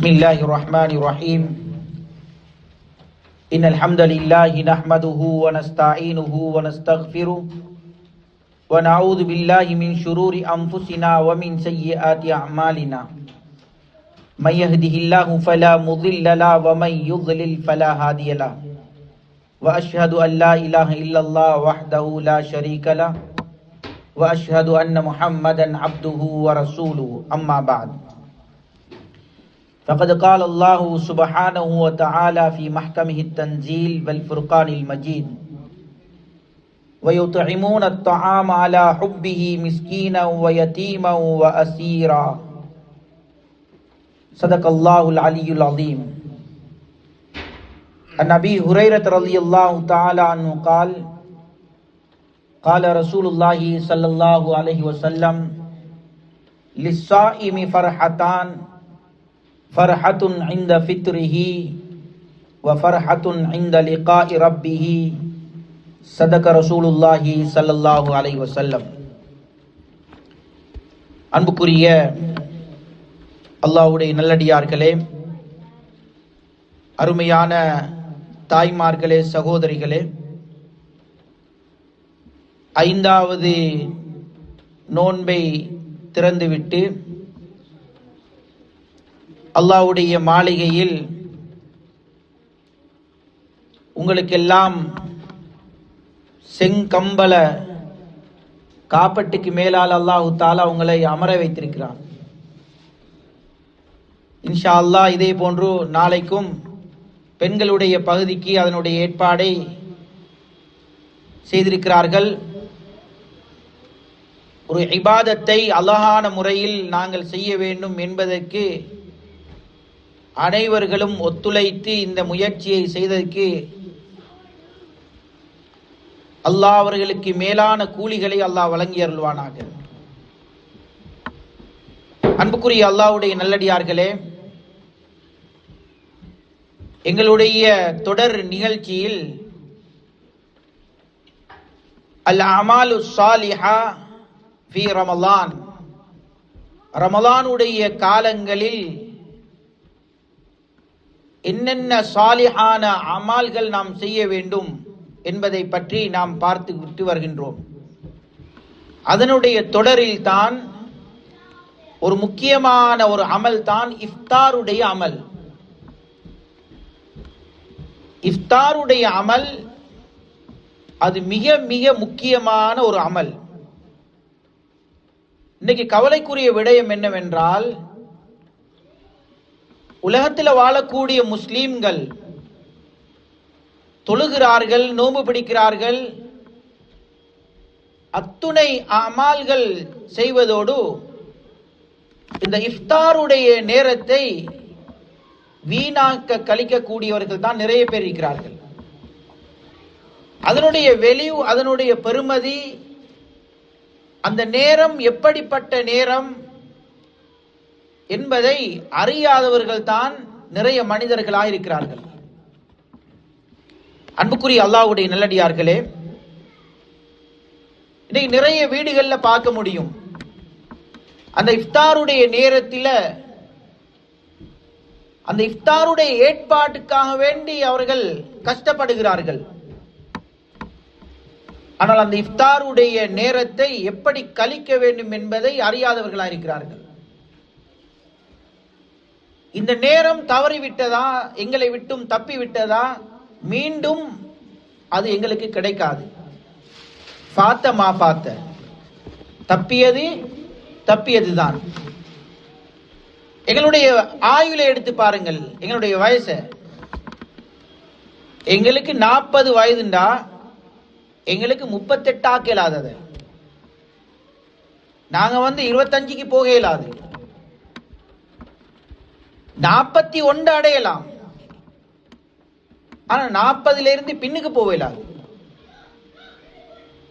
الله الرحمن الرحيم إن الحمد لله نحمده ونستعينه ونستغفره ونعوذ بالله من شرور أنفسنا ومن سيئات أعمالنا من يهده الله فلا مضل له ومن يضلل فلا هادي له وأشهد أن لا إله إلا الله وحده لا شريك له وأشهد أن محمدا عبده ورسوله أما بعد فقد قال الله سبحانه وتعالى في محكمه التنزيل والفرقان المجيد ويطعمون الطعام على حبه مسكينا ويتيما وأسيرا صدق الله العلي العظيم. عن أبي هريرة رضي الله تعالى عنه قال قال رسول الله صلى الله عليه وسلم للصائم فرحتان فرحة عند فطره وفرحة عند لقاء ربه صدق رسول الله صلى الله عليه وسلم. அன்புக்குரிய அல்லாஹ்வுடைய நல்லடியார்களே, அருமையான தாய்மார்களே, சகோதரிகளே, 5வது நோன்பை திறந்துவிட்டு அல்லாஹ்வுடைய மாளிகையில் உங்களுக்கெல்லாம் செங்கம்பல காப்பட்டுக்கு மேலால் அல்லாஹு தாலா உங்களை அமர வைத்திருக்கிறான். இன்ஷா அல்லாஹ் இதே போன்று நாளைக்கும் பெண்களுடைய பகுதிக்கு அதனுடைய ஏற்பாடை செய்திருக்கிறார்கள். ஒரு இபாதத்தை அழகான முறையில் நாங்கள் செய்ய வேண்டும் என்பதற்கு அனைவர்களும் ஒத்துழைத்து இந்த முயற்சியை செய்ததற்கு அல்லாஹ் அவர்களுக்கு மேலான கூலிகளை அல்லாஹ் வழங்கி அருள்வானாக. அன்புக்குரிய அல்லாஹ்வுடைய நல்லடியார்களே, எங்களுடைய தொடர் நிகழ்ச்சியில் அல் அமாலு ஸாலிஹா ஃபி ரமலான், ரமலானுடைய காலங்களில் என்னென்ன சாலிஹான அமால்கள் நாம் செய்ய வேண்டும் என்பதை பற்றி நாம் பார்த்து விட்டு வருகின்றோம். அதனுடைய தொடரில் தான் ஒரு முக்கியமான ஒரு அமல் தான் இஃப்தாருடைய அமல். இஃப்தாருடைய அமல் அது மிக மிக முக்கியமான ஒரு அமல். இன்னைக்கு கவலைக்குரிய விடயம் என்னவென்றால், உலகத்தில் வாழக்கூடிய முஸ்லீம்கள் தொழுகிறார்கள், நோன்பு பிடிக்கிறார்கள், அத்துணை அமால்கள் செய்வதோடு இந்த இஃப்தாருடைய நேரத்தை வீணாக்க கழிக்கக்கூடியவர்கள் தான் நிறைய பேர் இருக்கிறார்கள். அதனுடைய வெளிவு, அதனுடைய பெருமதி, அந்த நேரம் எப்படிப்பட்ட நேரம் என்பதை அறியாதவர்கள் தான் நிறைய மனிதர்களாக இருக்கிறார்கள். அன்புக்குரிய அல்லாஹ்வுடைய நல்லடியார்களே, இன்னைக்கு நிறைய வீடுகளில் பார்க்க முடியும், அந்த இஃப்தாருடைய நேரத்தில் அந்த இஃப்தாருடைய ஏற்பாட்டுக்காக வேண்டி அவர்கள் கஷ்டப்படுகிறார்கள். ஆனால் அந்த இஃப்தாருடைய நேரத்தை எப்படி கழிக்க வேண்டும் என்பதை அறியாதவர்களாக இருக்கிறார்கள். இந்த நேரம் தவறிவிட்டதா, எங்களை விட்டும் தப்பி விட்டதா, மீண்டும் அது எங்களுக்கு கிடைக்காது. ஃபாத்த மா ஃபாத்த, தப்பியது தப்பியதுதான். எங்களுடைய ஆயுளை எடுத்து பாருங்கள், எங்களுடைய வயசை. எங்களுக்கு 40 வயதுண்டா எங்களுக்கு 38 ஆக்க இயலாதது. நாங்க 25க்கு போக இயலாது, 41 அடையலாம், ஆனா 40ல இருந்து பின்னுக்கு போகலாது.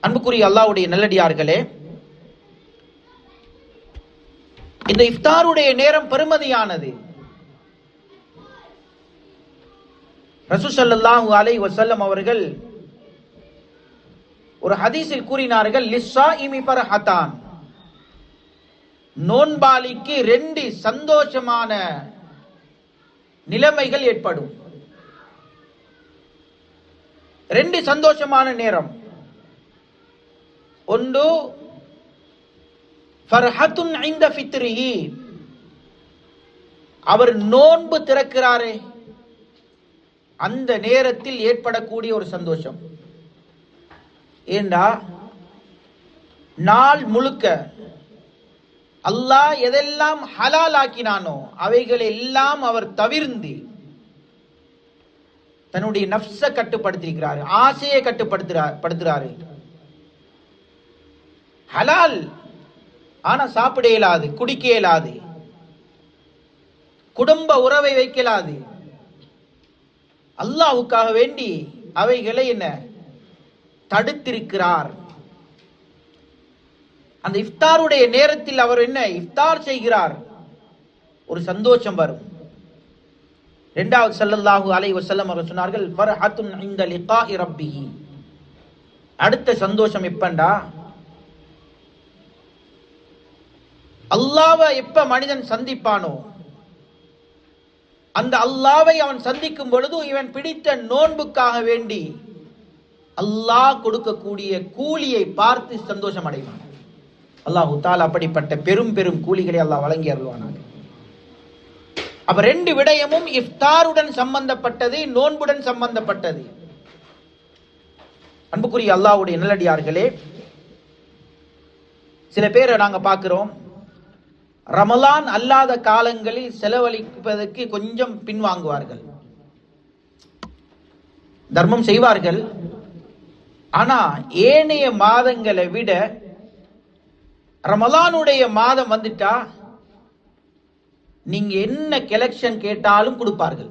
அன்புக்குரிய அல்லாஹ்வுடைய நல்லடியார்களே, இந்த இஃப்தாருடைய நேரம் பெருமதியானது. ரசூல் ஸல்லல்லாஹு அலைஹி வஸல்லம் அவர்கள் ஒரு ஹதீஸில் கூறினார்கள், லிஸ்ஸாயிமி ஃபர்ஹதான், நோன்பாளிக்கு 2 சந்தோஷமான நிலைமைகள் ஏற்படும். ரெண்டு சந்தோஷமான நேரம். ஒன்று ஃபர்ஹத்துன் இன்த ஃபித்ரிஹி, அவர் நோன்பு திறக்கிறாரே அந்த நேரத்தில் ஏற்படக்கூடிய ஒரு சந்தோஷம். ஏண்டா நாள் முழுக்க அல்லாஹ் எதெல்லாம் ஹலால் ஆக்கினானோ அவைகளை எல்லாம் அவர் தவிர்ந்து தன்னுடைய நஃப்ஸை கட்டுப்படுத்திருக்கிறார், ஆசையை கட்டுப்படுத்துறாரு. ஹலால் ஆனா சாப்பிட இயலாது, குடிக்க இயலாது, குடும்ப உறவை வைக்கலாது. அல்லாஹ்வுக்காக வேண்டி அவைகளை என்ன தடுத்திருக்கிறார். அந்த இஃப்தாருடைய நேரத்தில் அவர் என்ன இஃப்தார் செய்கிறார், ஒரு சந்தோஷம் வரும். இரண்டாவது ஸல்லல்லாஹு அலைஹி வஸல்லம் அவர்கள் சொன்னார்கள், ஃபர்ஹத்துன் இன்த லிகாஇ ரப்பிஹி. அடுத்த சந்தோஷம் எப்பண்டா, அல்லாஹ்வை எப்ப மனிதன் சந்திப்பானோ அந்த அல்லாஹ்வை அவன் சந்திக்கும் பொழுது இவன் பிடித்த நோன்புக்காக வேண்டி அல்லாஹ் கொடுக்கக்கூடிய கூலியை பார்த்து சந்தோஷம் அடைவான். அல்லாஹ் தஆலா அப்படிப்பட்ட பெரும் பெரும் கூலிகளை அல்லாஹ் வழங்கி அருள்வானாக. அப்ப ரெண்டு விடயமும் இஃப்தாருடன் சம்பந்தப்பட்டது, நோன்புடன் சம்பந்தப்பட்டது. அன்புக்குரிய அல்லாஹ்வுடைய நல்லடியார்களே, சில பேரை நாங்க பார்க்கிறோம், ரமலான் அல்லாத காலங்களில் செலவழிப்பதற்கு கொஞ்சம் பின்வாங்குவார்கள், தர்மம் செய்வார்கள். ஆனா ஏனைய மாதங்களை விட ரமலானுடைய மாதம் வந்துட்டா நீங்க என்ன கலெக்ஷன் கேட்டாலும் கொடுப்பார்கள்.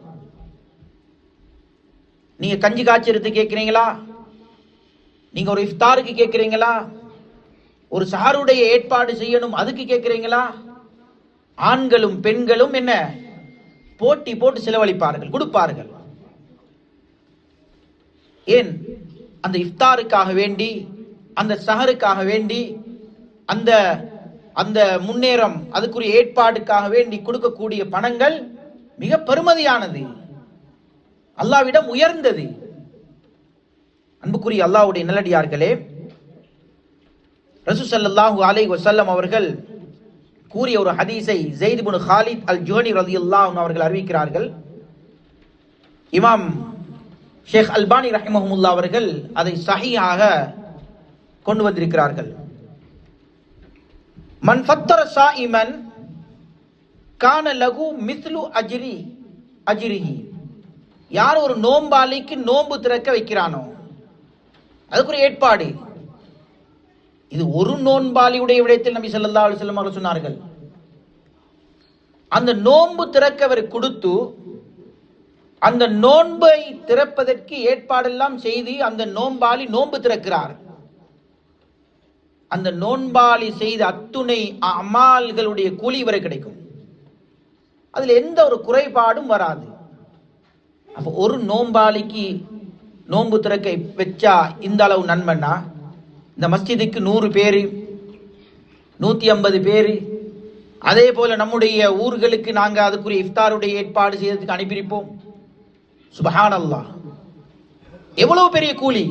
நீங்க கஞ்சி காய்ச்சறது கேட்கிறீங்களா, நீங்க ஒரு இஃப்தாருக்கு கேட்கிறீங்களா, ஒரு சஹருடைய ஏற்பாடு செய்யணும் அதுக்கு கேட்கிறீங்களா, ஆண்களும் பெண்களும் என்ன போட்டி போட்டு செலவழிப்பார்கள், கொடுப்பார்கள். ஏன்? அந்த இஃப்தாருக்காக வேண்டி, அந்த சஹருக்காக வேண்டி, அந்த அந்த முன்னேறம் அதுக்குரிய ஏற்பாடுக்காக வேண்டி கொடுக்கக்கூடிய பணங்கள் மிக பெருமதியானது, அல்லாஹ்விடம் உயர்ந்தது. அன்புக்குரிய அல்லாஹ்வுடைய நல்லடியார்களே, ரசூல் ஸல்லல்லாஹு அலைஹி வஸல்லம் அவர்கள் கூறிய ஒரு ஹதீஸை ஸைத் இப்னு காலித் அல் ஜுஹனி ரலியல்லாஹு அன்ஹு அவர்கள் அறிவிக்கிறார்கள். இமாம் ஷேக் அல்பானி ரஹிமஹுல்லாஹ் அவர்கள் அதை ஸஹீஹாக கொண்டு வந்திருக்கிறார்கள். மன் ஃபத்தர ஸாயிமன் கான லகு மிஸ்லு அஜ்ரிஹி, யார் ஒரு நோம்பாளிக்கு நோன்பு திறக்க வைக்கிறானோ அதுக்கு ஒரு ஏற்பாடு. இது ஒரு நோன்பாளியுடைய விடயத்தில் நபி ஸல்லல்லாஹு அலைஹி வஸல்லம் அவர்கள் சொன்னார்கள். அந்த நோன்பு திறக்கவர் கொடுத்து அந்த நோன்பை திறப்பதற்கு ஏற்பாடெல்லாம் செய்து அந்த நோன்பாளி நோன்பு திறக்கிறார். அந்த நோன்பாளி செய்த அத்துணை அமால்களுடைய கூலி வரை கிடைக்கும், அதுல எந்த ஒரு குறைபாடும் வராது. அப்ப ஒரு நோன்பாளிக்கு நோன்பு திறக்க வச்சா இந்த அளவு நன்மைன்னா, இந்த மஸ்ஜிதுக்கு 100 பேரு 150 பேரு, அதே போல நம்முடைய ஊர்களுக்கு நாங்க அதுக்குரிய இஃப்தாருடைய ஏற்பாடு செய்யறதுக்கு அனுப்பியிருப்போம். சுப்ஹானல்லாஹ், எவ்வளவு பெரிய கூலி,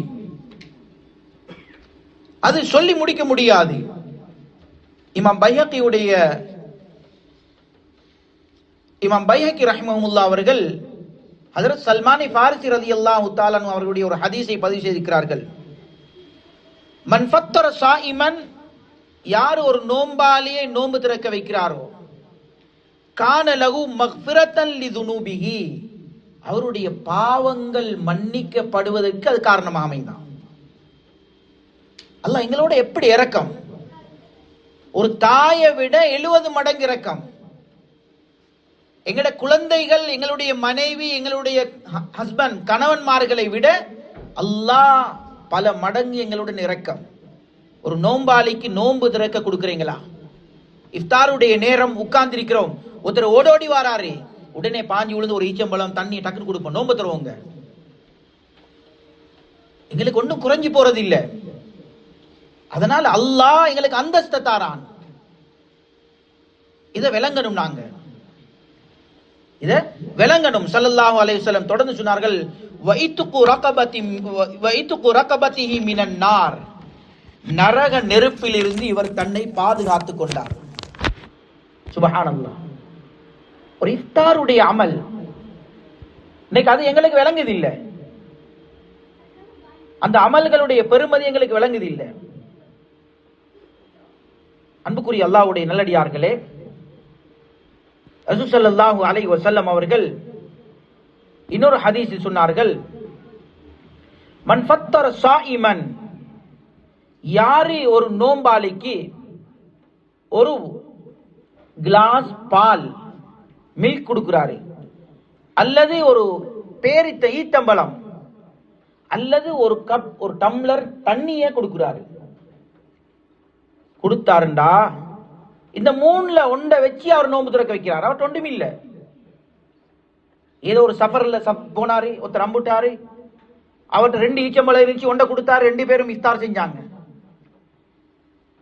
அது சொல்லி முடிக்க முடியாது. இமாம் பைஹகி ரஹிமஹுல்லாஹ் அவர்கள் ஹஜ்ரத் சல்மான் ஃபாரிசி ரலியல்லாஹு தஆலா அன்ஹு அவர்களுடைய ஒரு ஹதீஸை பதிவு செய்திருக்கிறார்கள். மன் ஃபத்தர ஸாயிமன், யார் ஒரு நோம்பாளியை நோன்பு திறக்க வைக்கிறாரோ, கான லகு மக்ஃபிரத்தன் லிதுனூபிஹி, அவருடைய பாவங்கள் மன்னிக்கப்படுவதற்கு அது காரணமாக அமைந்தான். அல்லாஹ் எங்களோட எப்படி இரக்கம், ஒரு தாயை விட 70 மடங்கு இரக்கம். எங்களுடைய குழந்தைகள், எங்களுடைய மனைவி, எங்களுடைய ஹஸ்பண்ட் கணவன்மார்களை விட அல்லாஹ் பல மடங்கு எங்களுடன் இரக்கம். ஒரு நோம்பாளிக்கு நோன்பு திறக்க கொடுக்குறீங்களா? இஃப்தாருடைய நேரம் உட்கார்ந்திருக்கிறோம், ஒருத்தர் ஓடோடி வாராரு, உடனே பாஞ்சு விழுந்து ஒரு ஈச்சம்பழம் தண்ணி டக்குன்னு கொடுப்போம், நோன்பு தருவோங்க. எங்களுக்கு ஒன்றும் குறைஞ்சி போறது இல்லை. அதனால அல்லாஹ் எங்களுக்கு அந்தஸ்தை தாரான். இதை விளங்கணும். நாங்க இத விளங்கணும். ஸல்லல்லாஹு அலைஹி வஸல்லம் தொடர்ந்து சொன்னார்கள், வைத்துகு ரகபதிஹி மினன் நார், நரக நெருப்பில் இருந்து இவர் தன்னை பாதுகாத்துக் கொண்டார். சுப்ஹானல்லாஹ். ஒரு இஃப்தாருடைய அமல் இன்னைக்கு அது எங்களுக்கு விளங்குது இல்ல, அந்த அமல்களுடைய பெருமதி எங்களுக்கு விளங்குது இல்ல. அன்புக்குரிய அல்லாஹ்வுடைய நல்லடியார்களே, ரசூல் ஸல்லல்லாஹு அலைஹி வஸல்லம் அவர்கள் இன்னொரு ஹதீஸில் சொன்னார்கள், மன் ஃபத்தர ஸாயிமன், யாரு ஒரு நோம்பாளிக்கு ஒரு கிளாஸ் பால் மில்க் கொடுக்கிறாரு, அல்லது ஒரு பேரித்த ஈத்தம்பழம், அல்லது ஒரு கப் ஒரு டம்ளர் தண்ணியே கொடுக்கிறாரு, கொடுத்தாருண்டா இந்த மூணுல ஒன்றை வச்சு அவர் நோன்பு திறக்க வைக்கிறார். அவர் ஒன்றும் இல்ல, ஏதோ ஒரு சஃபர்ல போனாரு, ஒருத்தர் அம்புட்டாரு, அவர்கிட்ட 2 ஈச்சம்பழம் இருந்துச்சு, ஒன்றை கொடுத்தாரு, 2 பேரும் இஃப்தார் செஞ்சாங்க.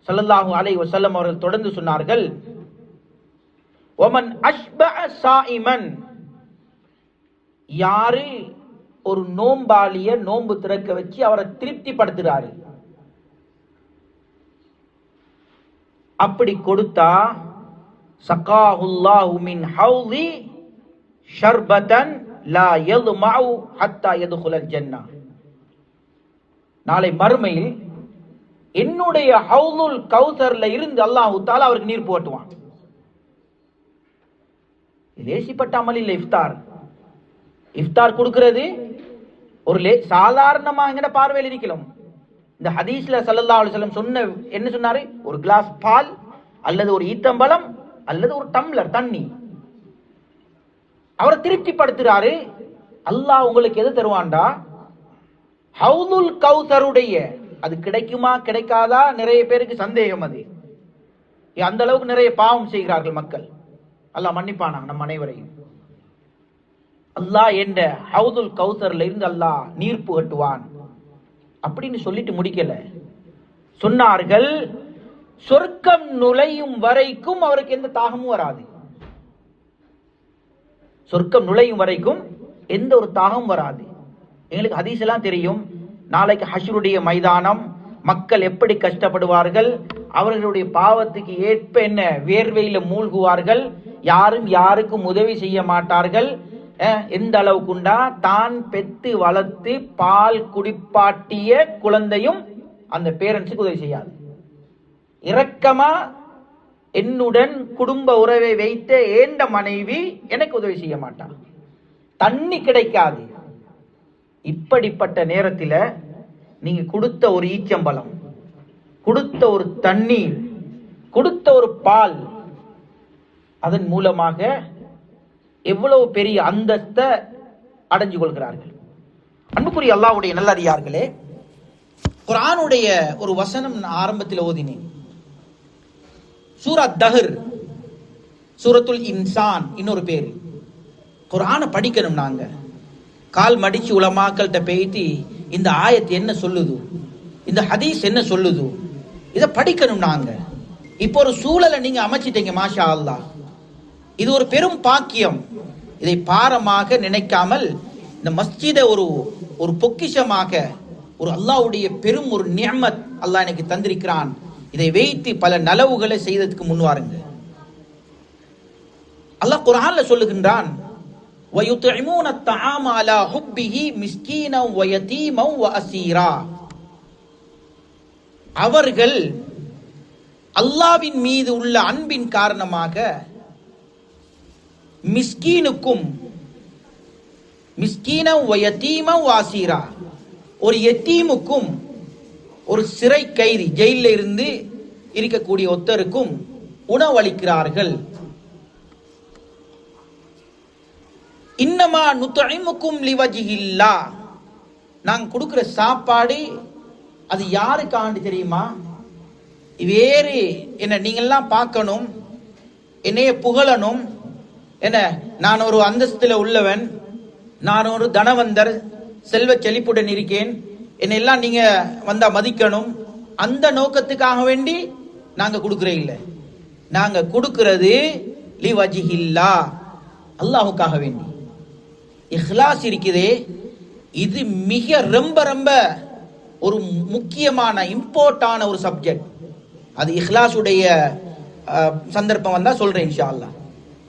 ஸல்லல்லாஹு அலைஹி வஸல்லம் அவர்கள் தொடர்ந்து சொன்னார்கள், ஒமன் அஷ்பஅ ஸாயிமன், யாரு ஒரு நோம்பாளிய நோன்பு திறக்க வச்சு அவரை திருப்திப்படுத்துறாரு, அப்படி கொடுத்தா சகாஹுல்லாஹு மின் ஹௌலி ஷர்பதன் லா யதுமஉ ஹத்தா யதுகுலல் ஜன்னah, நாளை மறுமையில் என்னுடைய ஹௌலுல் கௌசர்ல இருந்து அல்லாஹ் தஆலா அவருக்கு நீர் போட்டுவான். லேசிப்பட்ட அமல் இல்லை இஃப்தார். இஃப்தார் கொடுக்கிறது ஒரு சாதாரணமா எங்கட பார்வையில் இருக்கலாம். இந்த ஹதீஸ்ல ஸல்லல்லாஹு அலைஹி வஸல்லம் சொன்ன என்ன சொன்னாரு, ஒரு கிளாஸ் பால் அல்லது ஒரு ஈத்தம்பழம் அல்லது ஒரு டம்ளர் தண்ணி, அவரை திருப்திப்படுத்துறாரு. அல்லாஹ் உங்களுக்கு எது தருவான்டா, ஹவுலுல் கௌசருடைய, அது கிடைக்குமா கிடைக்காதா நிறைய பேருக்கு சந்தேகம். அது அந்த அளவுக்கு நிறைய பாவம் செய்கிறார்கள் மக்கள். அல்லாஹ் மன்னிப்பானா நம் அனைவரையும். அல்லாஹ் என்ற ஹவுதுல் கௌசர்ல இருந்து அல்லாஹ் நீர் புகட்டுவான் அப்படின்னு சொல்லிட்டு முடிக்கல. சொன்னார்கள், சொர்க்கம் நுழையும் வரைக்கும் அவருக்கு எந்த தாகமும் வராது. சொர்க்கம் நுழையும் வரைக்கும் எந்த ஒரு தாகமும் வராது. எங்களுக்கு ஹதீஸ் எல்லாம் தெரியும். நாளைக்கு ஹஷ்ருடைய மைதானம், மக்கள் எப்படி கஷ்டப்படுவார்கள், அவர்களுடைய பாவத்துக்கு ஏற்ப என்ன வேர்வையில மூழ்குவார்கள், யாரும் யாருக்கும் உதவி செய்ய மாட்டார்கள். எந்த அளவுக்குண்டா தான் பெத்து வளர்த்து பால் குடிப்பாட்டிய குழந்தையும் அந்த பேரண்ட்ஸுக்கு உதவி செய்யாது. இரக்கமா என்னுடன் குடும்ப உறவை வைத்த ஏண்ட மனைவி எனக்கு உதவி செய்ய மாட்டார், தண்ணி கிடைக்காது. இப்படிப்பட்ட நேரத்தில் நீங்க கொடுத்த ஒரு ஈச்சம்பழம், கொடுத்த ஒரு தண்ணீர், கொடுத்த ஒரு பால், அதன் மூலமாக எவ்வளவு பெரிய அந்தஸ்தை அடைஞ்சு கொள்கிறார்கள். அன்புக்குரிய அல்லாஹ்வுடைய நல்லடியார்களே, குர்ஆனுடைய ஒரு வசனம் ஆரம்பத்தில் ஓதினேன். சூரா தஹர், சூரத்துல் இன்சான் இன்னொரு பேர். குர்ஆனை படிக்கணும். நாங்க கால் மடிச்சு உலமாக்கள்கிட்ட பேசி இந்த ஆயத் என்ன சொல்லுது, இந்த ஹதீஸ் என்ன சொல்லுது, இதை படிக்கணும். நாங்க இப்போ ஒரு சூழலை நீங்க அமைச்சிட்டீங்க, மாஷா அல்லாஹ். இது ஒரு பெரும் பாக்கியம். இதை பாரமாக நினைக்காமல் இந்த மஸ்ஜிதை ஒரு பொக்கிஷமாக, ஒரு அல்லாஹ்வுடைய பெரும் ஒரு நிஅமத் அல்லாஹ் எனக்கு தந்திருக்கிறான், இதை வைத்து பல நலவுகளை செய்ததுக்கு முன்வாருங்க. அல்லாஹ் குர்ஆன்ல சொல்லுகின்றான், وَيُطْعِمُونَ الطَّعَامَ عَلَى حُبِّهِ مِسْكِينًا وَيَتِيمًا وَأَسِيرًا. அவர்கள் அல்லாஹ்வின் மீது உள்ள அன்பின் காரணமாக மிஸ்கீனுக்கும், மிஸ்கீனா வயதீமா வாசீரா, ஒரு யத்தீமுக்கும் ஒரு சிறை கைதி ஜெயில இருந்து இருக்கக்கூடிய ஒருத்தருக்கும் உணவளிக்கிறார்கள். இன்னமா நுத்இமுக்கும் லிவஜிஹில்லா, நாங்க கொடுக்கிற சாப்பாடு அது யாருக்காண்டி தெரியுமா? வேறு என்ன நீங்கெல்லாம் பார்க்கணும், என்னைய புகழணும், என்ன நான் ஒரு அந்தஸ்துல உள்ளவன், நான் ஒரு தனவந்தர், செல்வ செழிப்புடன் இருக்கேன், என்னை எல்லாம் நீங்க வந்தா மதிக்கணும், அந்த நோக்கத்துக்காக வேண்டி நாங்க கொடுக்கறே இல்லை. நாங்க கொடுக்கிறது லிவஜிஹில்லா, அல்லாஹுக்காக வேண்டி. இஹ்லாஸ் இருக்குதே, இது மிக ரொம்ப ரொம்ப ஒரு முக்கியமான இம்பார்ட்டான ஒரு சப்ஜெக்ட். அது இஹ்லாஸுடைய சந்தர்ப்பம் வந்தா சொல்றேன் இன்ஷா அல்லாஹ்.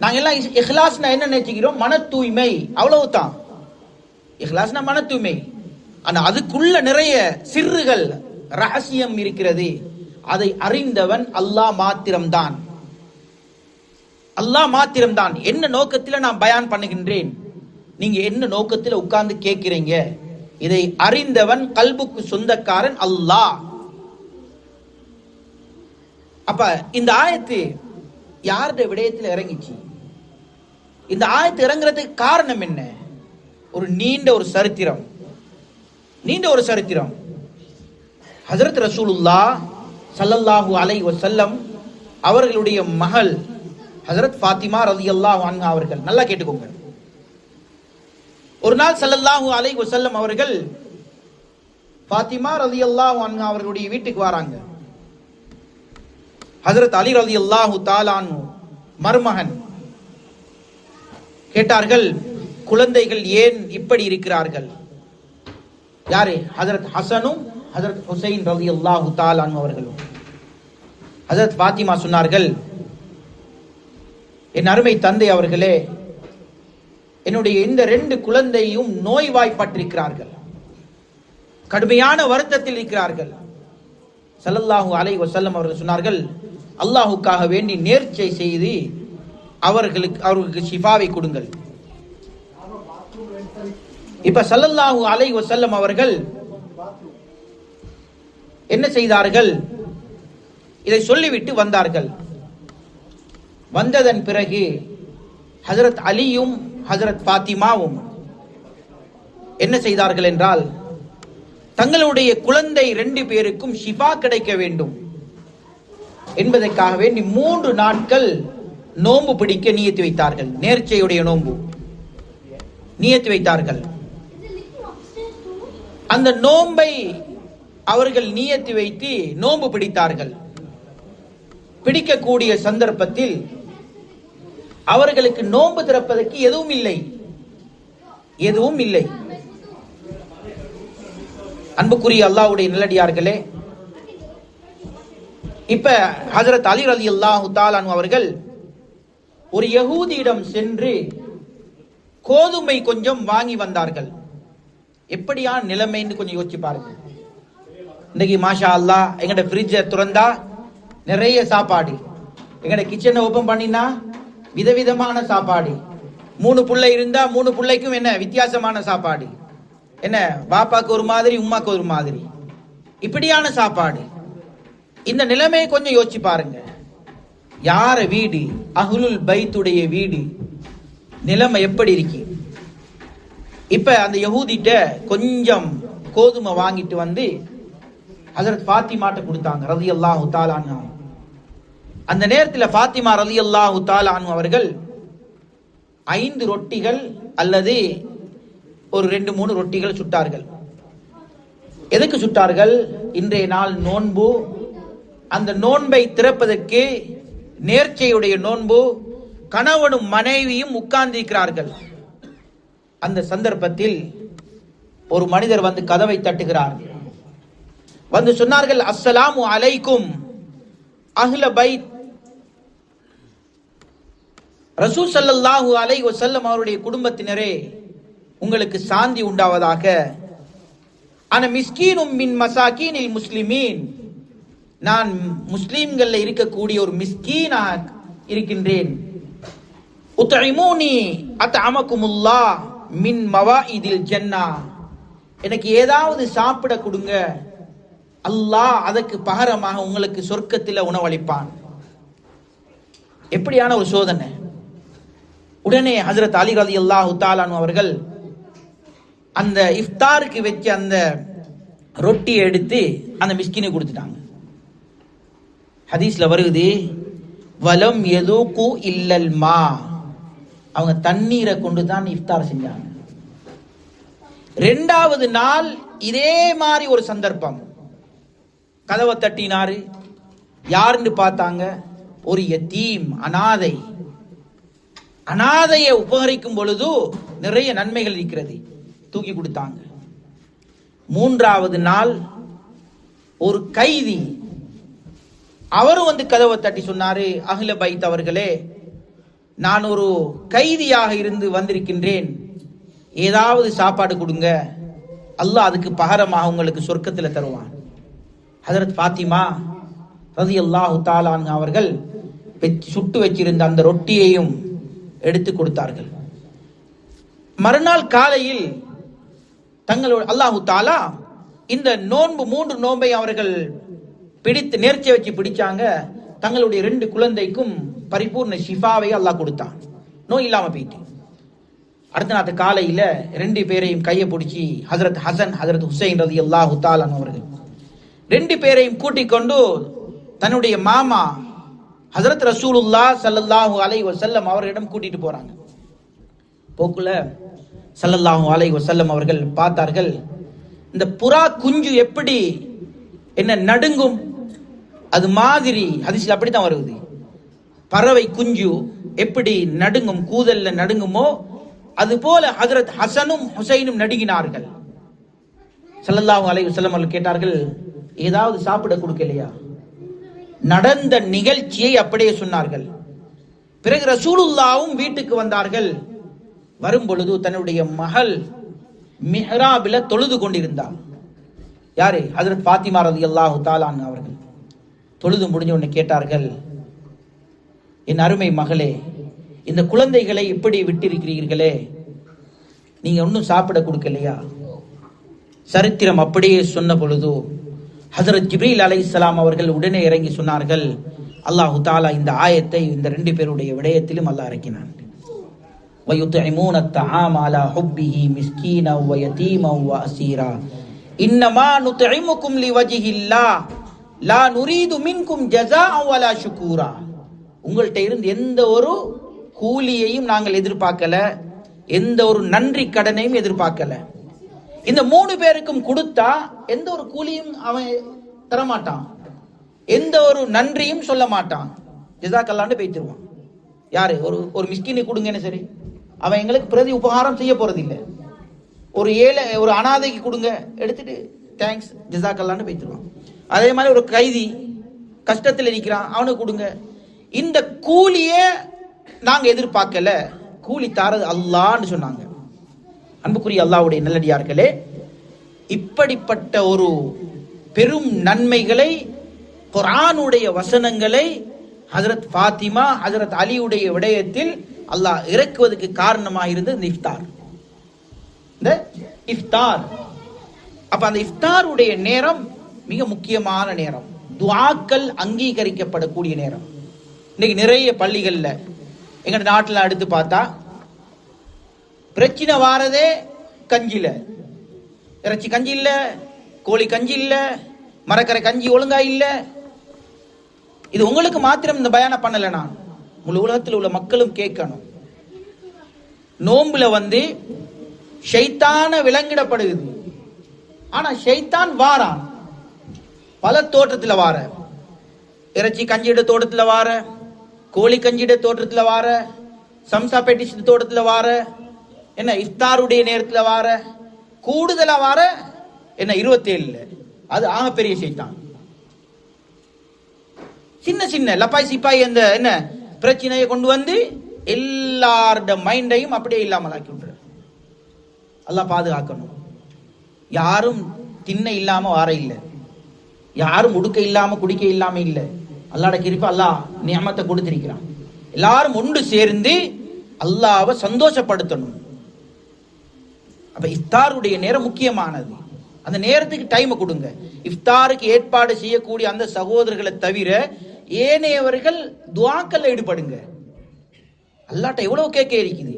நாங்க எல்லாம் இஹ்லாஸ்னா என்ன நினைச்சுக்கிறோம்? மன தூய்மை, அவ்வளவுதான். இஹ்லாஸ்னா மன தூய்மை. ஆனா அதுக்குள்ள நிறைய சிறுகள் ரகசியம் இருக்கிறது. அதை அறிந்தவன் அல்லாஹ் மாத்திரம்தான். அல்லாஹ் மாத்திரம்தான். என்ன நோக்கத்தில் நான் பயான் பண்ணுகின்றேன், நீங்க என்ன நோக்கத்தில் உட்கார்ந்து கேட்கிறீங்க, இதை அறிந்தவன் கல்புக்கு சொந்தக்காரன் அல்லாஹ். அப்ப இந்த ஆயத்து யாருடைய விடயத்தில் இறங்கிச்சு? இந்த ஆயத்து இறங்குறதுக்கு காரணம் என்ன? ஒரு நீண்ட ஒரு சரித்திரம். ஹஜ்ரத் ரசூலுல்லாஹ் ஸல்லல்லாஹு அலைஹி வஸல்லம் அவர்களுடைய மகள் ஹஜ்ரத் ஃபாத்திமா ரலியல்லாஹு அன்ஹா அவர்கள், நல்லா கேட்டுக்கோங்க. ஒரு நாள் ஸல்லல்லாஹு அலைஹி வஸல்லம் அவர்கள் ஃபாத்திமா ரலியல்லாஹு அன்ஹா அவர்களுடைய வீட்டுக்கு வராங்க. ஹஜ்ரத் அலி ரலியல்லாஹு தஆலா அன்ஹு மருமகன் கேட்டார்கள், குழந்தைகள் ஏன் இப்படி இருக்கிறார்கள்? யாரு? ஹஜ்ரத் ஹசனும் ஹஜ்ரத் ஹுசைன் ரலியல்லாஹு தஆலா அன்ஹு அவர்களும். ஹஜ்ரத் ஃபாத்திமா சொன்னார்கள், என் அருமை தந்தை அவர்களே, என்னுடைய இந்த 2 குழந்தையும் நோய்வாய்ப்பட்டிருக்கிறார்கள், கடுமையான வருத்தத்தில் இருக்கிறார்கள். ஸல்லல்லாஹு அலைஹி வஸல்லம் அவர்கள் சொன்னார்கள், அல்லாஹுக்காக வேண்டி நேர்ச்சை செய்து அவர்களுக்கு ஷிஃபாவை கொடுங்கள். இப்ப ஸல்லல்லாஹு அலைஹி வஸல்லம் அவர்கள் என்ன செய்தார்கள்? இதை சொல்லிவிட்டு வந்தார்கள். வந்ததன் பிறகு ஹஜ்ரத் அலியும் ஹஜ்ரத் ஃபாத்திமாவும் என்ன செய்தார்கள் என்றால், தங்களுடைய குழந்தை 2 பேருக்கும் ஷிஃபா கிடைக்க வேண்டும் என்பதற்காக வேண்டி 3 நாட்கள் நோன்பு பிடிக்க நியத்து வைத்தார்கள். நேர்ச்சையுடைய நோன்பு நியத்து வைத்தார்கள். அந்த நோன்பை அவர்கள் நியத்து வைத்து நோன்பு பிடித்தார்கள். பிடிக்கக்கூடிய சந்தர்ப்பத்தில் அவர்களுக்கு நோன்பு திறப்பதற்கு எதுவும் இல்லை. அன்புக்குரிய அல்லாஹ்வுடைய நல்லடியார்களே, இப்ப ஹஜ்ரத் அலி ரலியல்லாஹு தஆலா அன்ஹு அவர்கள் ஒரு யகூதியிடம் சென்று கோதுமை கொஞ்சம் வாங்கி வந்தார்கள். எப்படியான நிலைமைன்னு கொஞ்சம் யோசிச்சு பாருங்க. இன்னைக்கு மாஷா அல்லாஹ் எங்கட ஃப்ரிட்ஜை திறந்தா நிறைய சாப்பாடு, எங்கட கிச்சனை ஓபன் பண்ணினா விதவிதமான சாப்பாடு. 3 பிள்ளை இருந்தா 3 பிள்ளைக்கும் என்ன வித்தியாசமான சாப்பாடு, என்ன பாப்பாக்கு ஒரு மாதிரி உம்மாக்கு ஒரு மாதிரி, இப்படியான சாப்பாடு. இந்த நிலைமையை கொஞ்சம் யோசிச்சு பாருங்க. யார வீடு? அஹ்லுல் பைத்துடைய வீடு. நிலைமை எப்படி இருக்கு? இப்ப அந்த யஹூதிட்ட கொஞ்சம் கோதுமை வாங்கிட்டு வந்து ஹஜ்ரத் ஃபாத்திமாட்ட கொடுத்தாங்க ரலியல்லாஹு தஆலா அன்ஹா. அந்த நேரத்தில் ஃபாத்திமா ரலியல்லாஹு தஆலா அன்ஹா அவர்கள் 5 ரொட்டிகள் அல்லது ஒரு 2-3 ரொட்டிகள் சுட்டார்கள். எதுக்கு சுட்டார்கள்? இன்றைய நாள் நோன்பு, அந்த நோன்பை திறப்பதற்கு நேர்ச்சையுடைய நோன்பு, கணவனும் மனைவியும் உட்கார்ந்திருக்கிறார்கள். அந்த சந்தர்ப்பத்தில் ஒரு மனிதர் வந்து கதவை தட்டுகிறார். வந்து சொன்னார்கள், அஸ்ஸலாமு அலைக்கும் அஹ்ல பைத். ரசூல் ஸல்லல்லாஹு அலைஹி வஸல்லம் அவருடைய குடும்பத்தினரே, உங்களுக்கு சாந்தி உண்டாவதாக. அன மிஸ்கீனும் மின் மசாகீனில் முஸ்லிமீன். நான் முஸ்லிம்கள்ல இருக்கக்கூடிய ஒரு மிஸ்கீனாக இருக்கின்றேன். உத்இமூனி அத்அமகுமுல்லாஹ் மின் மவாஇதில் ஜன்னா. எனக்கு ஏதாவது சாப்பிட கொடுங்க, அல்லாஹ் அதற்கு பகரமாக உங்களுக்கு சொர்க்கத்தில் உணவளிப்பான். எப்படியான ஒரு சோதனை! உடனே ஹஜ்ரத் அலி ரலியல்லாஹு தஆலா அன்ஹு அவர்கள் அந்த இஃப்தாருக்கு வச்ச அந்த ரொட்டியை எடுத்து அந்த மிஸ்கினை கொடுத்துட்டாங்க. ஹதீஸ்ல வருது, வலம் யதூகு இல்லல் மா. அவங்க தண்ணீரை கொண்டு தான் இஃப்தார் செஞ்சாங்க. 2வது நாள் இதே மாதிரி ஒரு சந்தர்ப்பம். கதவை தட்டினாரு. யாருன்னு பார்த்தாங்க, ஒரு யத்தீம், அனாதையை உபகரிக்கும் பொழுது நிறைய நன்மைகள் இருக்கிறது, தூக்கி கொடுத்தாங்க. 3வது நாள் ஒரு கைதி அவரும் வந்து கதவை தட்டி சொன்னாரு, அஹ்ல பைத் அவர்களே, நான் ஒரு கைதியாக இருந்து வந்திருக்கின்றேன், ஏதாவது சாப்பாடு கொடுங்க, அல்லாஹ் அதுக்கு பகரமாக உங்களுக்கு சொர்க்கத்தில் தருவான். ஹஜ்ரத் ஃபாத்திமா ரலியல்லாஹு தஆலா அன்ஹா அவர்கள் சுட்டு வச்சிருந்த அந்த ரொட்டியையும் எடுத்து கொடுத்தார்கள். மறுநாள் காலையில் தங்களோட அல்லாஹு தாலா இந்த நோன்பு 3 நோன்பை அவர்கள் பிடித்து நேர்ச்சி வச்சு பிடிச்சாங்க. தங்களுடைய 2 குழந்தைக்கும் பரிபூர்ண ஷிஃபாவை அல்லாஹ் கொடுத்தான், நோய் இல்லாம போயிட்டு. அடுத்த நாள் காலையில 2 பேரையும் கையை பிடிச்சி ஹஜ்ரத் ஹசன் ஹஜ்ரத் ஹுசைன் ரலியல்லாஹு தஆலா அவர்கள் 2 பேரையும் கூட்டிக் கொண்டு தன்னுடைய மாமா ஹஜ்ரத் ரசூலுல்லாஹ் ஸல்லல்லாஹு அலைஹி வஸல்லம் அவர்களிடம் கூட்டிட்டு போறாங்க. போக்குல ஸல்லல்லாஹு அலைஹி வஸல்லம் அவர்கள் பார்த்தார்கள், இந்த புறா குஞ்சு எப்படி என்ன நடுங்கும், அது மாதிரி ஹதீஸ்ல அப்படித்தான் வருது, பறவை குஞ்சு எப்படி நடுங்கும், கூதல்ல நடுங்குமோ அது போல ஹஜ்ரத் ஹசனும் ஹுசைனும் நடுங்கினார்கள். ஸல்லல்லாஹு அலைஹி வஸல்லம் அவர்கள் கேட்டார்கள், ஏதாவது சாப்பிட கொடுக்கலையா? நடந்த நிகழ்ச்சியை அப்படியே சொன்னார்கள். பிறகு ரசூலுல்லாவும் வீட்டுக்கு வந்தார்கள். வரும் பொழுது தன்னுடைய மகள் மிஹ்ராபில தொழுது கொண்டிருந்தார். யாரு? ஹஜ்ரத் ஃபாத்திமா ரலியல்லாஹு தஆலா அன்ஹா அவர்கள். தொழுது முடிஞ்ச உடனே கேட்டார்கள், என் அருமை மகளே, இந்த குழந்தைகளை இப்படி விட்டிருக்கிறீர்களே, நீங்க ஒன்னும் சாப்பிட கொடுக்கலையா? சரித்திரம் அப்படியே சொன்ன பொழுது ஹஜ்ரத் ஜிப்ரீல் அலைஹிஸ்ஸலாம் அவர்கள் உடனே இறங்கி சொன்னார்கள், அல்லாஹு தஆலா இந்த ஆயத்தை இந்த 2 பேருடைய விடயத்திலும் அல்லாஹ் இறக்கினான். வயுத்இமூன அத்ஆம அலா ஹுப்பிஹி மிஸ்கீனா வ யதீமா வ அஸீரா இன்னமா நுத்இமுக்கும் லிவஜ்ஹில்லாஹ் லா நுரீது மின்கும் ஜஸாஅ வலா ஷுக்கூரா. உங்கள்கிட்ட இருந்து எந்த ஒரு கூலியையும் நாங்கள் எதிர்பார்க்கல, எந்த ஒரு நன்றி கடனையும் எதிர்பார்க்கல. இந்த 3 பேருக்கும் கொடுத்தா எந்த ஒரு கூலியும் அவன் தரமாட்டான், எந்த ஒரு நன்றியும் சொல்ல மாட்டான், ஜஸாக்கல்லான்னு பேசிடுவான். யாரு? ஒரு மிஸ்கினை கொடுங்கன்னு சரி, அவன் எங்களுக்கு பிரதி உபகாரம் செய்ய போறது இல்லை. ஒரு ஏழை ஒரு அனாதைக்கு கொடுங்க, எடுத்துட்டு தேங்க்ஸ் ஜஸாக்கல்லான்னு பேசிடுவான். அதே மாதிரி ஒரு கைதி கஷ்டத்தில் இருக்கிறான், அவனுக்கு கொடுங்க. இந்த கூலியே நாங்க எதிர்பார்க்கல, கூலி தாரது அல்லான்னு சொன்னாங்க. அன்புக்குரிய அல்லாஹ்வுடைய நல்லடியார்களே, இப்படிப்பட்ட ஒரு பெரும் நன்மைகளை, குர்ஆனுடைய வசனங்களை ஹஜ்ரத் ஃபாத்திமா ஹஜ்ரத் அலியுடைய விடயத்தில் அல்லாஹ் இறக்குவதற்கு காரணமாக இருந்தது இந்த இஃப்தார். இந்த இஃப்தார், அப்ப அந்த இஃப்தாருடைய நேரம் மிக முக்கியமான நேரம், துஆக்கள் அங்கீகரிக்கப்படக்கூடிய நேரம். இன்னைக்கு நிறைய பள்ளிகள்ல எங்க நாட்டில் எடுத்து பார்த்தா பிரச்சனை வாரதே கஞ்சில, இறைச்சி கஞ்சி இல்ல, கோழி கஞ்சி இல்ல, மரக்கரை கஞ்சி ஒழுங்கா இல்ல. இது உங்களுக்கு மாத்திரம் இந்த பயான பண்ணல, நான் முழு உலகத்தில் உள்ள மக்களும் கேட்கணும். நோம்புல ஷைத்தான விலங்கிடப்படுகிறது, ஆனா ஷைத்தான் வாரான் பல தோற்றத்துல வார, இறைச்சி கஞ்சிட தோட்டத்துல வார, கோழி கஞ்சிட தோட்டத்துல வார, சம்சா பெட்டிஸ் தோட்டத்துல வார, என்ன இஃப்தாருடைய நேரத்துல வார, கூடுதலா வார என்ன 27 அது ஆக பெரிய ஷைத்தான். சின்ன சின்ன லப்பாய் சிப்பாய் அந்த என்ன பிரச்சனையை கொண்டு வந்து எல்லாரோட மைண்டையும் அப்படியே இல்லாமல் ஆக்கி விட்டுற. அல்லாஹ் பாதுகாக்கணும். யாரும் திண்ண இல்லாம வார இல்லை, யாரும் உடுக்க இல்லாம குடிக்க இல்லாம இல்லை. அல்லாஹ்ட கிருபை, அல்லாஹ் நியமத்தை கொடுத்திருக்கிறான். எல்லாரும் ஒன்று சேர்ந்து அல்லாஹ்வை சந்தோஷப்படுத்தணும். அப்ப இஃப்தாருடைய நேரம் முக்கியமானது. அந்த நேரத்துக்கு டைம் கொடுங்க. இஃப்தாருக்கு ஏற்பாடு செய்யக்கூடிய அந்த சகோதரர்களை தவிர ஏனையவர்கள் துஆக்கல்ல ஈடுபடுங்க. அல்லாஹ்ட்ட எவ்வளவு கேட்க இருக்குது,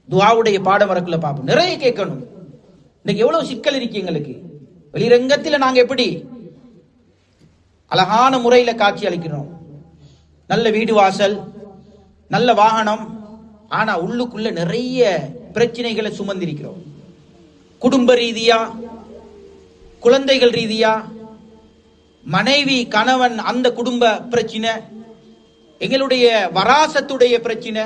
துஆவுடைய பாடம் வரக்குள்ள பாப்போம், நிறைய கேட்கணும். இன்னைக்கு எவ்வளவு சிக்கல் இருக்கு எங்களுக்கு. வெளிரங்கத்தில் நாங்க எப்படி அழகான முறையில காட்சி அளிக்கிறோம், நல்ல வீடு வாசல், நல்ல வாகனம், ஆனா உள்ளுக்குள்ள நிறைய பிரச்சனைகளை சுமந்திருக்கிறோம். குடும்ப ரீதியா, குழந்தைகள் ரீதியா, மனைவி கணவன் அந்த குடும்ப பிரச்சனை, எங்களுடைய வராசத்துடைய பிரச்சனை,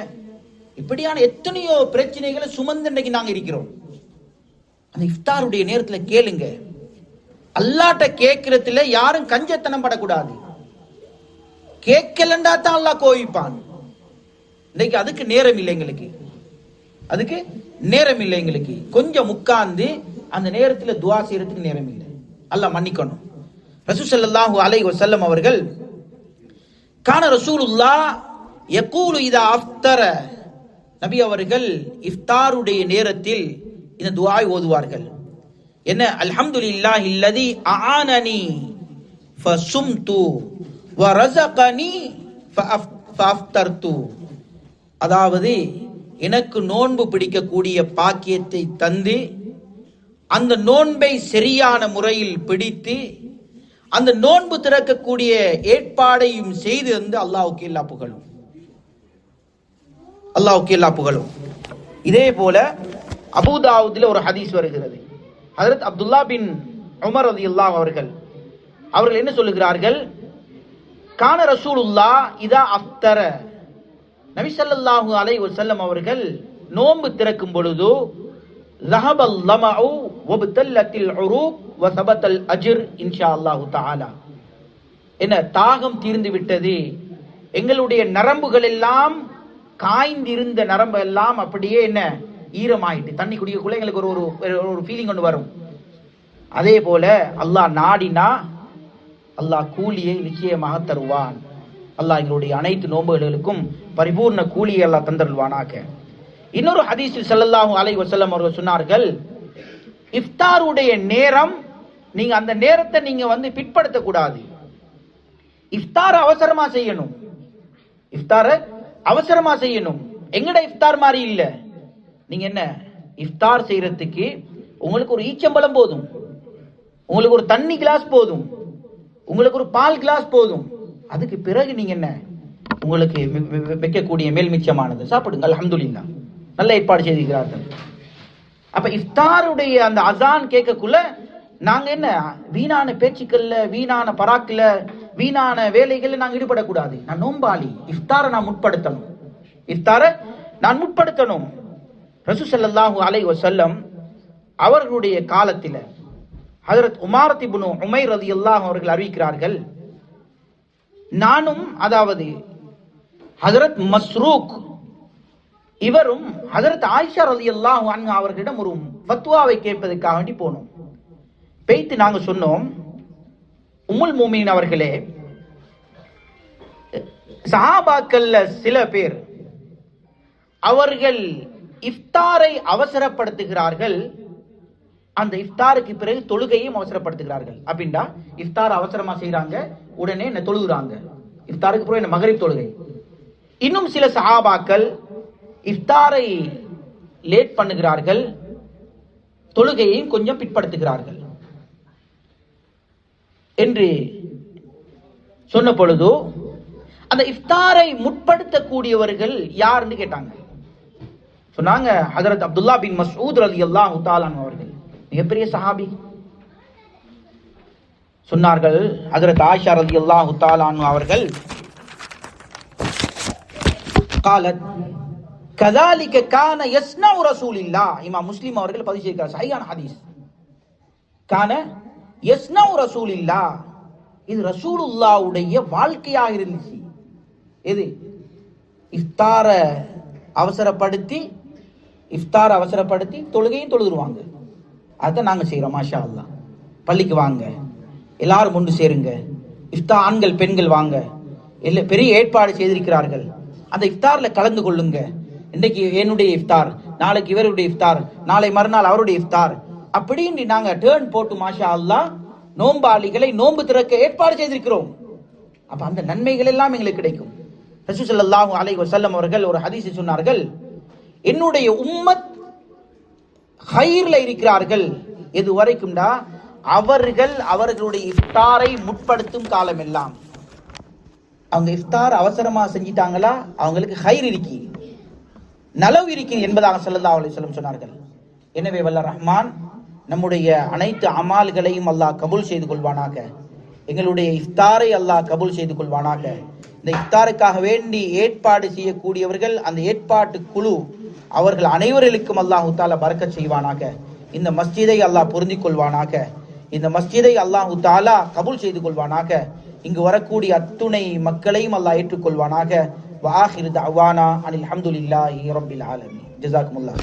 இப்படியான எத்தனையோ பிரச்சனைகளை சுமந்து இன்னைக்கு நாங்க இருக்கிறோம். அந்த இஃப்தாருடைய நேரத்துல கேளுங்க. அல்லாட்ட கேட்கறதுல யாரும் கஞ்சத்தனம் படக்கூடாது. கேட்கலண்டா தான் அல்லாஹ் கோவிப்பான். இன்னைக்கு அதுக்கு நேரம் இல்லை எங்களுக்கு, அதுக்கு நேரம் இல்லை எங்களுக்கு. கொஞ்சம் உட்கார்ந்து அந்த நேரத்துல துஆ செய்யறதுக்கு நேரம் இல்லை. அல்லாஹ் மன்னிக்கணும். ரசூல் ஸல்லல்லாஹு அலைஹி வஸல்லம் அவர்கள் கான ரசூலுல்லாஹ் யகூலு இதா அஃப்தர, நபி அவர்கள் இஃப்தாருடைய நேரத்தில் இந்த துஆவை ஓதுவார்கள். என்ன? அல்ஹம்துலில்லாஹி அல்லதி அஆனனி ஃபசும்து வ ரஸகனி ஃபஅஃப்தர்து. அதாவது எனக்கு நோன்பு பிடிக்கக்கூடிய பாக்கியத்தை தந்து அந்த நோன்பை சரியான முறையில் பிடித்து அந்த நோன்பு திறக்கக்கூடிய ஏற்பாடையும் செய்து வந்து அல்லாஹ்வுக்கு எல்லா புகழும், அல்லாஹ்வுக்கு எல்லா புகழும். இதே போல அபூதாவுதுல ஒரு ஹதீஸ் வருகிறது. ஹஜ்ரத் அப்துல்லா பின் உமர் ரலியல்லாஹு அவர்கள் என்ன சொல்லுகிறார்கள்? கான ரசூலுல்லாஹ் இதா அஃப்தர, நபி ஸல்லல்லாஹு அலைஹி வஸல்லம் அவர்கள் நோன்பு திறக்கும் பொழுது ஸஹபல் லமஉ வபதல்லத்தில் உரூக் வ ஸபத்தல் அஜ்ர் இன்ஷாஅல்லாஹு தஆலா. என்ன? தாகம் தீர்ந்து விட்டது, எங்களுடைய நரம்புகள் எல்லாம் காய்ந்திருந்த நரம்பு எல்லாம் அப்படியே என்ன ஈரமாயிட்டு, தண்ணி குடிக்கக்குள்ள எங்களுக்கு ஒரு ஃபீலிங் ஒன்று வரும். அதே போல அல்லாஹ் நாடினா அல்லாஹ் கூலியை நிச்சயமாக தருவான். அல்லாஹ் எங்களுடைய அனைத்து நோன்புகளுக்கும் பரிபூர்ண கூலியை அல்லாஹ் தந்தருள்வானாக. இன்னொரு ஹதீஸில் ஸல்லல்லாஹு அலைஹி வஸல்லம் அவர்கள் சொன்னார்கள், இஃப்தாருடைய நேரம் நீங்க அந்த நேரத்தை நீங்க பிற்படுத்த கூடாது. இஃப்தார் அவசரமா செய்யணும், இஃப்தார அவசரமா செய்யணும். எங்கட இஃப்தார் மாதிரி இல்ல. நீங்க என்ன இஃப்தார் செய்யறதுக்கு உங்களுக்கு ஒரு ஈச்சம்பழம் போதும், உங்களுக்கு ஒரு தண்ணி கிளாஸ் போதும், உங்களுக்கு ஒரு பால் கிளாஸ் போதும். அதுக்கு பிறகு நீங்க என்ன உங்களுக்கு வைக்கக்கூடிய மேல் மிச்சமானது சாப்பிடுங்க. அல்ஹம்துலில்லாஹ், நல்ல ஏற்பாடு செய்திருக்கிறார்கள். அப்ப இஃப்தாருடைய அந்த அசான் கேட்கக்குள்ள நாங்க என்ன வீணான பேச்சுக்கள்ல, வீணான பராக்குல, வீணான வேலைகள்ல நாங்க ஈடுபடக்கூடாது. நான் நோம்பாளி, இஃப்தாரை நான் முற்படுத்தணும், இஃப்தாரை நான் முற்படுத்தணும். ரசூல் ஸல்லல்லாஹு அலைஹி வஸல்லம் அவர்களுடைய காலத்தில் ஹஜ்ரத் உமாரத் இப்னு உமைர் ரலியல்லாஹு அவர்கள் அறிவிக்கிறார்கள், நானும் அதாவது ஹஜ்ரத் மஸ்ரூக் இவரும் ஹஜ்ரத் ஆயிஷா ரலியல்லாஹு அன்ஹா அவர்களிடம் ஒரு ஃபத்வாவை கேட்பதற்காக வேண்டி போனோம். பேய்த்து நாங்க சொன்னோம், உம்முல் மூமின் அவர்களே, சஹாபாக்கள்ல சில பேர் அவர்கள் இஃப்தாரை அவசரப்படுத்துகிறார்கள், அந்த இஃப்தாருக்கு பிறகு தொழுகையும் அவசரப்படுத்துகிறார்கள். அப்படின்னா இஃப்தார் அவசரமா செய்யறாங்க, உடனே என்ன தொழுகிறாங்க, இஃப்தாருக்கு பிறகு என்ன மகரிப் தொழுகை. இன்னும் சில சஹாபாக்கள் இஃப்தாரை லேட் பண்ணுகிறார்கள், தொழுகையையும் கொஞ்சம் பிற்படுத்துகிறார்கள் என்று சொன்ன பொழுது அந்த இஃப்தாரை முற்படுத்தக்கூடியவர்கள் யாருன்னு கேட்டாங்க. சொன்னாங்க ஹஜ்ரத் அப்துல்லா பின் மஸ்ஊத் ரலியல்லாஹு தஆலா அவர்கள், மிகப்பெரிய சஹாபி. சொன்னார்கள் ஹஜ்ரத் ஆயிஷா ரலியல்லாஹு தஆலா அவர்கள், قالت كذلك كان يصنع رسول الله. இமாம் முஸ்லிம் அவர்கள் பதிவு செய்கிறார், சஹீஹான ஹதீஸ். கான யஸ்னௌ ரசூலில்லாஹ், இது ரசூலுல்லாஹ்வுடைய வாழ்க்கையாக இருந்துச்சு. எது? இஃப்தாரை அவசரப்படுத்தி தொழுகையும் தொழுதுருவாங்க. அதான் நாங்க செய்யறோம். மாஷா அல்லாஹ், பள்ளிக்கு வாங்க, எல்லாரும் ஒன்று சேருங்க, இஃப்தார் ஆண்கள் பெண்கள் வாங்க, பெரிய ஏற்பாடு செய்திருக்கிறார்கள், அந்த இஃப்தார்ல கலந்து கொள்ளுங்க. இன்றைக்கு என்னுடைய இஃப்தார், நாளைக்கு இவருடைய இஃப்தார், நாளை மறுநாள் அவருடைய இஃப்தார், அப்படின்னு நாங்க டேர்ன் போட்டு மாஷா அல்லாஹ் நோம்பாளிகளை நோன்பு திறக்க ஏற்பாடு செய்திருக்கிறோம். அப்ப அந்த நன்மைகள் எல்லாம் எங்களுக்கு கிடைக்கும். ரசூல் ஸல்லல்லாஹு அலைஹி வஸல்லம் அவர்கள் ஒரு ஹதீஸில் சொன்னார்கள், என்னுடைய உம்மத் ஹைர்ல இருக்கிறார்கள் எது வரைக்கும்டா அவர்கள் அவர்களுடைய இஃப்தாரை முற்படுத்தும் காலம் எல்லாம். அவங்க இஃப்தார் அவசரமா செஞ்சிட்டாங்களா அவங்களுக்கு ஹைர் இருக்கி, நலவு இருக்கி என்பதாக ஸல்லல்லாஹு அலைஹி வஸல்லம் சொன்னார்கள். எனவே வல்ல ரஹ்மான் நம்முடைய அனைத்து அமால்களையும் அல்லாஹ் கபூல் செய்து கொள்வானாக. எங்களுடைய இஃப்தாரை அல்லாஹ் கபூல் செய்து கொள்வானாக. இந்த இஃப்தாருக்காக வேண்டி ஏற்பாடு செய்யக்கூடியவர்கள், அந்த ஏற்பாட்டு குழு, அவர்கள் அனைவர்களுக்கும் அல்லாஹு தாலா பரக்கத் செய்வானாக. இந்த மஸ்ஜிதை அல்லாஹ் பொருந்திக் கொள்வானாக. இந்த மஸ்ஜிதை அல்லாஹு தாலா கபூல் செய்து கொள்வானாக. இங்கு வரக்கூடிய அத்துணை மக்களையும் அல்லாஹ் ஏற்றுக்கொள்வானாக. வஆஹிரு தஅவானா அனில் ஹம்துலில்லாஹி ரப்பில் ஆலமீன். ஜஸாக்குமுல்லாஹ்.